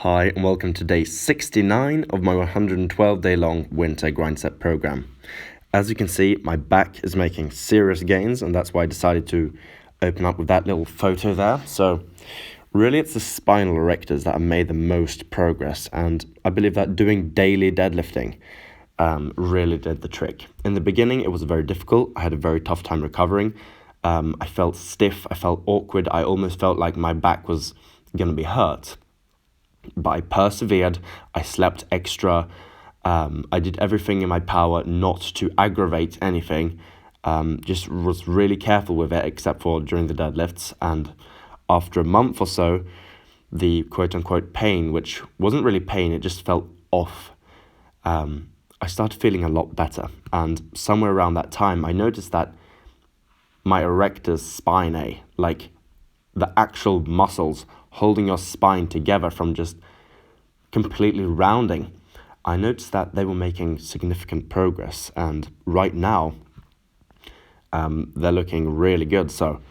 Hi and welcome to day 69 of my 112-day-long winter Grindset program. As you can see, my back is making serious gains, and that's why I decided to open up with that little photo there. So really it's the spinal erectors that have made the most progress, and I believe that doing daily deadlifting really did the trick. In the beginning it was very difficult. I had a very tough time recovering. I felt stiff, I felt awkward, I almost felt like my back was going to be hurt. But I persevered, I slept extra, I did everything in my power not to aggravate anything, just was really careful with it except for during the deadlifts. And after a month or so, the quote-unquote pain, which wasn't really pain, it just felt off, I started feeling a lot better. And somewhere around that time, I noticed that my erectors spinae, like the actual muscles holding your spine together from just completely rounding, I noticed that they were making significant progress, and right now they're looking really good. So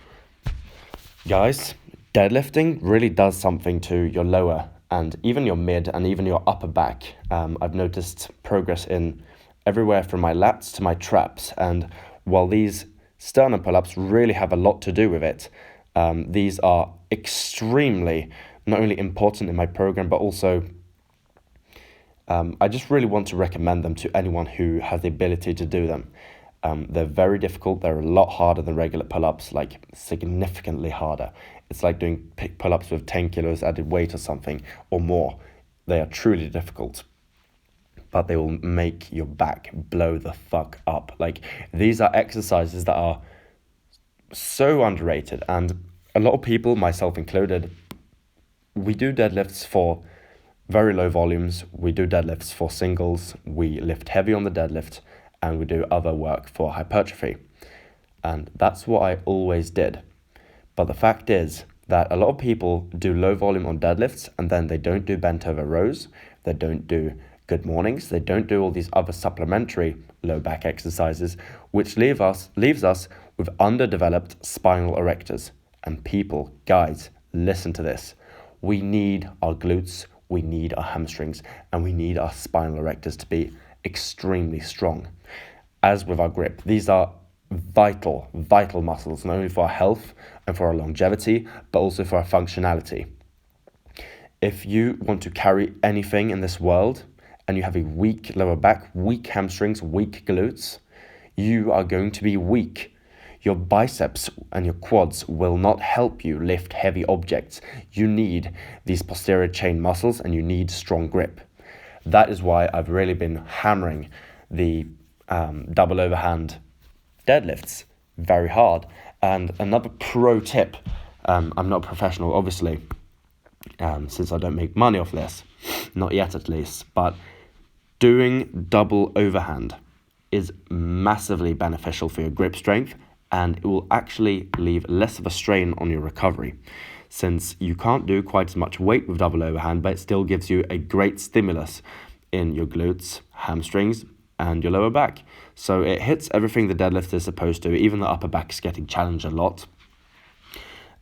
guys, deadlifting really does something to your lower and even your mid and even your upper back. I've noticed progress in everywhere from my lats to my traps, and while these sternum pull-ups really have a lot to do with it, these are extremely not only important in my program, but also I just really want to recommend them to anyone who has the ability to do them. They're very difficult. They're a lot harder than regular pull-ups, like significantly harder. It's like doing pull-ups with 10 kilos added weight or something or more. They are truly difficult, but they will make your back blow the fuck up. Like, these are exercises that are so underrated, and a lot of people, myself included, we do deadlifts for very low volumes, we do deadlifts for singles, we lift heavy on the deadlift, and we do other work for hypertrophy. And that's what I always did. But the fact is that a lot of people do low volume on deadlifts, and then they don't do bent over rows, they don't do good mornings, they don't do all these other supplementary low back exercises, which leaves us with underdeveloped spinal erectors. And people, guys, listen to this. We need our glutes, we need our hamstrings, and we need our spinal erectors to be extremely strong. As with our grip, these are vital muscles, not only for our health and for our longevity, but also for our functionality. If you want to carry anything in this world and you have a weak lower back, weak hamstrings, weak glutes, you are going to be weak. Your biceps and your quads will not help you lift heavy objects. You need these posterior chain muscles and you need strong grip. That is why I've really been hammering the double overhand deadlifts very hard. And another pro tip, I'm not a professional obviously, since I don't make money off this, not yet at least, but doing double overhand is massively beneficial for your grip strength, and it will actually leave less of a strain on your recovery, since you can't do quite as much weight with double overhand, but it still gives you a great stimulus in your glutes, hamstrings, and your lower back. So it hits everything the deadlift is supposed to. Even the upper back is getting challenged a lot.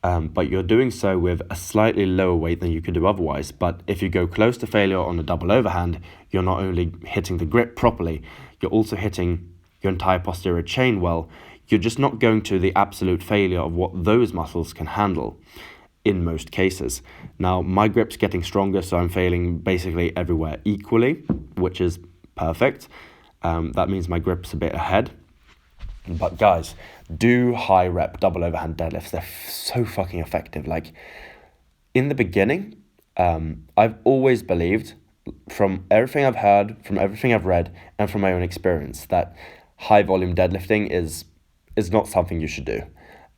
But you're doing so with a slightly lower weight than you could do otherwise. But if you go close to failure on a double overhand, you're not only hitting the grip properly, you're also hitting your entire posterior chain well. You're just not going to the absolute failure of what those muscles can handle in most cases. Now, my grip's getting stronger, so I'm failing basically everywhere equally, which is perfect. That means my grip's a bit ahead. But guys, do high rep double overhand deadlifts. They're so fucking effective. Like, in the beginning, I've always believed, from everything I've heard, from everything I've read, and from my own experience, that high volume deadlifting is not something you should do.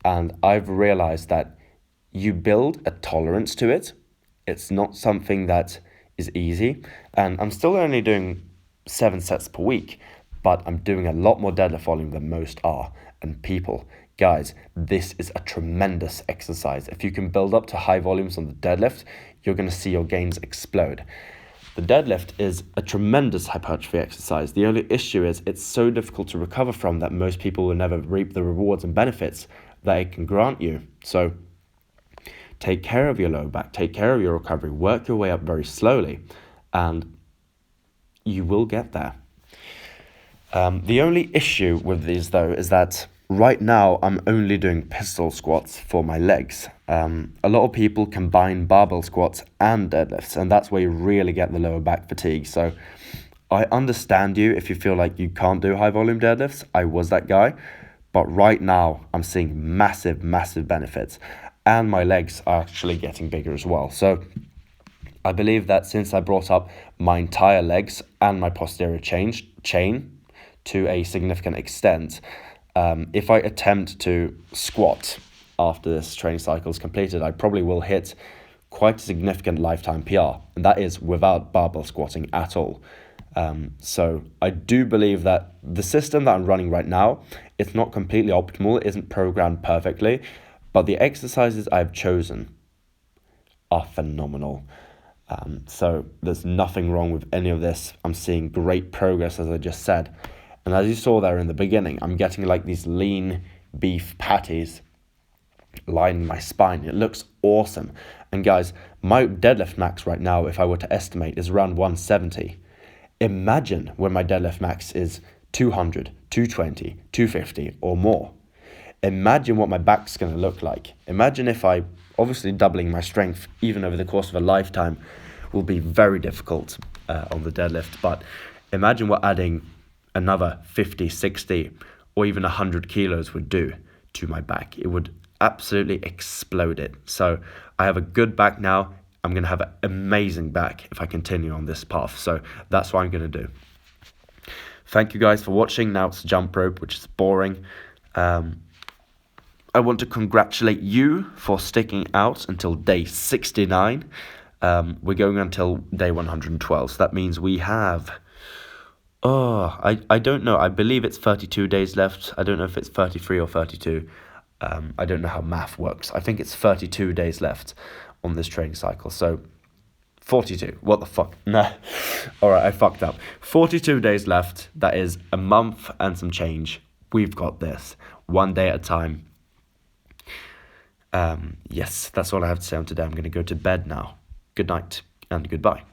And I've realized that you build a tolerance to it. It's not something that is easy. And I'm still only doing 7 sets per week, but I'm doing a lot more deadlift volume than most are. And people, guys, this is a tremendous exercise. If you can build up to high volumes on the deadlift, you're going to see your gains explode. The deadlift is a tremendous hypertrophy exercise. The only issue is it's so difficult to recover from that most people will never reap the rewards and benefits that it can grant you. So take care of your lower back, take care of your recovery, work your way up very slowly, and you will get there. The only issue with these, though, is that right now I'm only doing pistol squats for my legs. A lot of people combine barbell squats and deadlifts, and that's where you really get the lower back fatigue. So I understand you if you feel like you can't do high volume deadlifts. I was that guy. But right now I'm seeing massive, massive benefits. And my legs are actually getting bigger as well. So I believe that since I brought up my entire legs and my posterior chain to a significant extent, if I attempt to squat after this training cycle is completed, I probably will hit quite a significant lifetime PR. And that is without barbell squatting at all. So I do believe that the system that I'm running right now, it's not completely optimal, it isn't programmed perfectly, but the exercises I've chosen are phenomenal. So there's nothing wrong with any of this. I'm seeing great progress, as I just said. And as you saw there in the beginning, I'm getting like these lean beef patties lining my spine. It looks awesome. And guys, my deadlift max right now, if I were to estimate, is around 170. Imagine when my deadlift max is 200, 220, 250 or more. Imagine what my back's going to look like. Imagine if obviously doubling my strength even over the course of a lifetime will be very difficult on the deadlift. But imagine what adding another 50, 60 or even 100 kilos would do to my back. It would absolutely explode it. So I have a good back now. I'm going to have an amazing back if I continue on this path. So that's what I'm going to do. Thank you guys for watching. Now it's jump rope, which is boring. I want to congratulate you for sticking out until day 69. We're going until day 112. So that means we have... I don't know. I believe it's 32 days left. I don't know if it's 33 or 32. I don't know how math works. I think it's 32 days left on this training cycle. So 42. What the fuck? Nah. All right, I fucked up. 42 days left. That is a month and some change. We've got this. One day at a time. Yes, that's all I have to say on today. I'm going to go to bed now. Good night and goodbye.